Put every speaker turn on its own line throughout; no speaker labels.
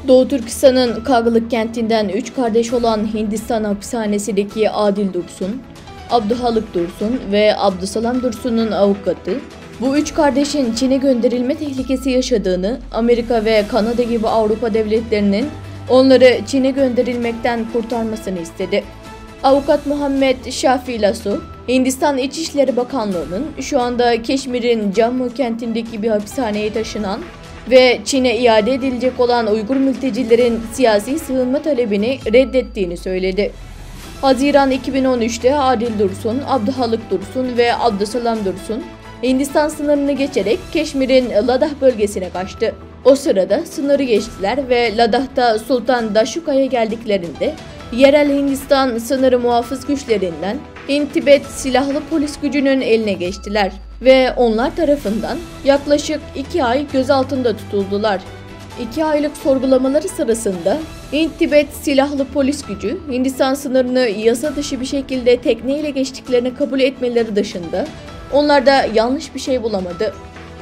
Doğu Türkistan'ın Kagılık kentinden 3 kardeş olan Hindistan hapishanesindeki Adil Dursun, Abduhalık Dursun ve Abdusalam Dursun'un avukatı, bu 3 kardeşin Çin'e gönderilme tehlikesi yaşadığını, Amerika ve Kanada gibi Avrupa devletlerinin onları Çin'e gönderilmekten kurtarmasını istedi. Avukat Muhammed Shafi Lasu, Hindistan İçişleri Bakanlığı'nın şu anda Keşmir'in Jammu kentindeki bir hapishaneye taşınan ve Çin'e iade edilecek olan Uygur mültecilerin siyasi sığınma talebini reddettiğini söyledi. Haziran 2013'te Adil Dursun, Abduhalık Dursun ve Abdusalam Dursun, Hindistan sınırını geçerek Keşmir'in Ladakh bölgesine kaçtı. O sırada sınırı geçtiler ve Ladak'ta Sultan Daşuka'ya geldiklerinde yerel Hindistan sınırı muhafız güçlerinden Hind-Tibet silahlı polis gücünün eline geçtiler ve onlar tarafından yaklaşık 2 ay gözaltında tutuldular. 2 aylık sorgulamaları sırasında Hind-Tibet silahlı polis gücü Hindistan sınırını yasa dışı bir şekilde tekneyle geçtiklerini kabul etmeleri dışında onlarda yanlış bir şey bulamadı.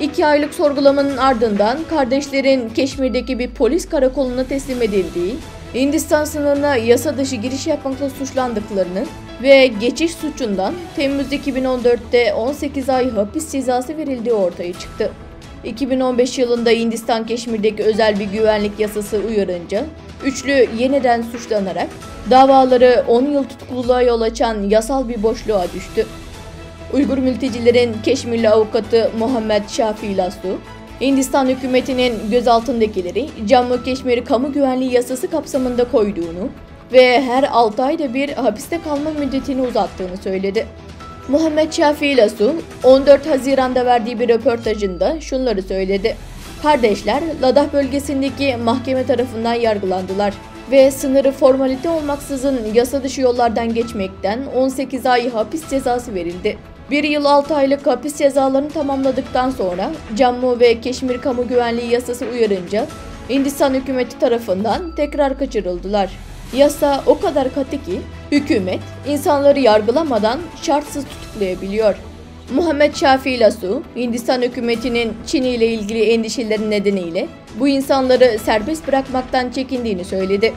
2 aylık sorgulamanın ardından kardeşlerin Keşmir'deki bir polis karakoluna teslim edildiği, Hindistan sınırına yasa dışı giriş yapmakla suçlandıklarını ve geçiş suçundan Temmuz 2014'te 18 ay hapis cezası verildiği ortaya çıktı. 2015 yılında Hindistan Keşmir'deki özel bir güvenlik yasası uyarınca üçlü yeniden suçlanarak davaları 10 yıl tutukluluğa yol açan yasal bir boşluğa düştü. Uygur mültecilerin Keşmirli avukatı Muhammed Shafi Lasu, Hindistan hükümetinin gözaltındakileri Jammu Keşmir Kamu Güvenliği Yasası kapsamında koyduğunu ve her 6 ayda bir hapiste kalma müddetini uzattığını söyledi. Muhammed Shafi Lasu, 14 Haziran'da verdiği bir röportajında şunları söyledi. Kardeşler Ladakh bölgesindeki mahkeme tarafından yargılandılar ve sınırı formalite olmaksızın yasa dışı yollardan geçmekten 18 ay hapis cezası verildi. 1 yıl 6 aylık hapis cezalarını tamamladıktan sonra Jammu ve Keşmir Kamu Güvenliği Yasası uyarınca Hindistan hükümeti tarafından tekrar kaçırıldılar. Yasa o kadar katı ki hükümet insanları yargılamadan şartsız tutuklayabiliyor. Muhammed Shafi Lasu, Hindistan hükümetinin Çin ile ilgili endişeleri nedeniyle bu insanları serbest bırakmaktan çekindiğini söyledi.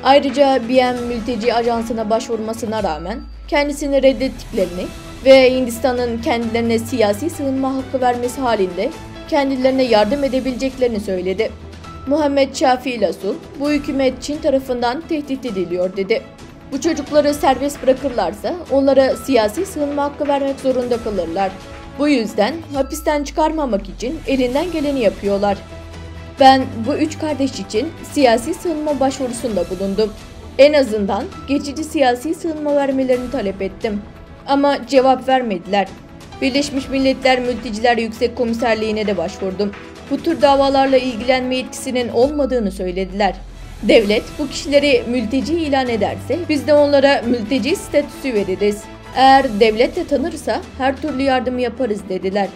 Ayrıca BM Mülteci Ajansı'na başvurmasına rağmen kendisini reddettiklerini ve Hindistan'ın kendilerine siyasi sığınma hakkı vermesi halinde kendilerine yardım edebileceklerini söyledi. Muhammed Shafi Lasu, bu hükümet Çin tarafından tehdit ediliyor dedi. Bu çocukları serbest bırakırlarsa onlara siyasi sığınma hakkı vermek zorunda kalırlar. Bu yüzden hapisten çıkarmamak için elinden geleni yapıyorlar. Ben bu 3 kardeş için siyasi sığınma başvurusunda bulundum. En azından geçici siyasi sığınma vermelerini talep ettim. Ama cevap vermediler. Birleşmiş Milletler Mülteciler Yüksek Komiserliğine de başvurdum. Bu tür davalarla ilgilenme yetkisinin olmadığını söylediler. Devlet bu kişileri mülteci ilan ederse biz de onlara mülteci statüsü veririz. Eğer devlet de tanırsa her türlü yardımı yaparız dediler.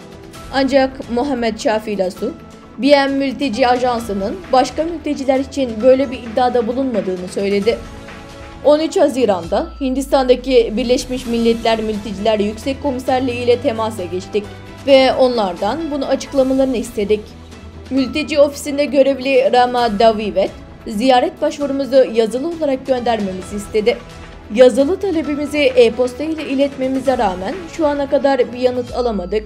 Ancak Muhammed Shafi Lasu, BM Mülteci Ajansı'nın başka mülteciler için böyle bir iddiada bulunmadığını söyledi. 13 Haziran'da Hindistan'daki Birleşmiş Milletler Mülteciler Yüksek Komiserliği ile temasa geçtik ve onlardan bunu açıklamalarını istedik. Mülteci ofisinde görevli Rama Davivet, ziyaret başvurumuzu yazılı olarak göndermemizi istedi. Yazılı talebimizi e-posta ile iletmemize rağmen şu ana kadar bir yanıt alamadık.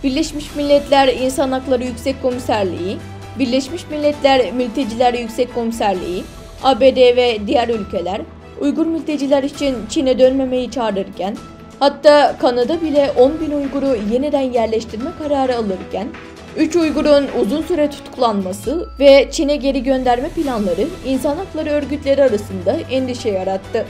Birleşmiş Milletler İnsan Hakları Yüksek Komiserliği, Birleşmiş Milletler Mülteciler Yüksek Komiserliği, ABD ve diğer ülkeler Uygur mülteciler için Çin'e dönmemeyi çağırırken, hatta Kanada bile 10.000 Uygur'u yeniden yerleştirme kararı alırken, 3 Uygur'un uzun süre tutuklanması ve Çin'e geri gönderme planları insan hakları örgütleri arasında endişe yarattı.